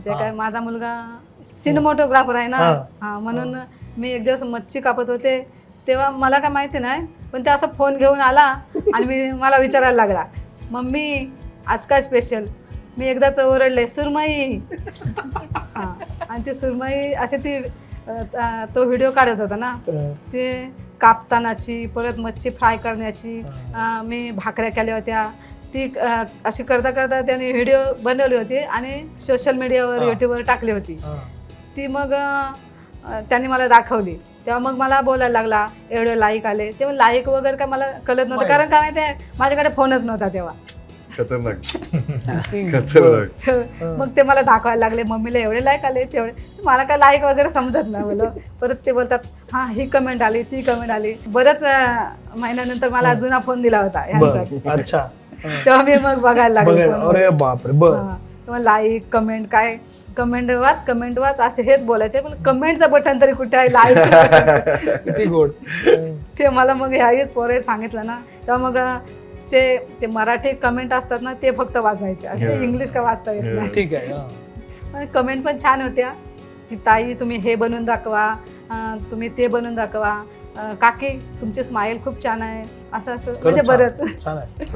ते काय माझा मुलगा सिनेमॅटोग्राफर आहे ना, हा म्हणून मी एक दिवस मच्छी कापत होते तेव्हा मला काय माहिती नाही, पण ते असं फोन घेऊन आला आणि मला विचारायला लागला, मम्मी आज काय स्पेशल. मी एकदाच ओरडले सुरमई. हां, आणि ती सुरमई अशी ती तो व्हिडिओ काढत होता ना, ते कापतानाची परत मच्छी फ्राय करण्याची, मी भाकऱ्या केल्या होत्या ती अशी करता करता त्याने व्हिडिओ बनवली होती आणि सोशल मीडियावर यूट्यूबवर टाकली होती ती. मग त्यांनी मला दाखवली तेव्हा मग मला बोलायला लागला एवढे लाईक आले. तेव्हा लाईक वगैरे काय मला कळत नव्हतं, कारण काय माहिती आहे माझ्याकडे फोनच नव्हता तेव्हा. मग ते मला दाखवायला लागले मम्मीला एवढे लाईक आले तेवढे. मला काय लाईक वगैरे समजत नाही बोल. परत ते बोलतात हां ही कमेंट आली ती कमेंट आली. बरंच महिन्यानंतर मला जुना फोन दिला होता यांचा. अच्छा, तेव्हा मी मग बघायला लागले. अरे बापरे. तेव्हा लाईक कमेंट काय कमेंट वाच असे हेच बोलायचे, पण कमेंटचं बटन तरी कुठे आहे लाईक. किती गोड. ते मला मग ह्याही पोरे सांगितलं ना, तेव्हा मग ते मराठी कमेंट असतात ना ते फक्त वाचायचे, ते इंग्लिश का वाचता येत नाही. ठीक आहे. कमेंट पण छान होत्या की ताई तुम्ही हे बनवून दाखवा, तुम्ही ते बनवून दाखवा, काकी तुमची स्माईल खूप छान आहे, असं म्हणजे बरंच. छान आहे.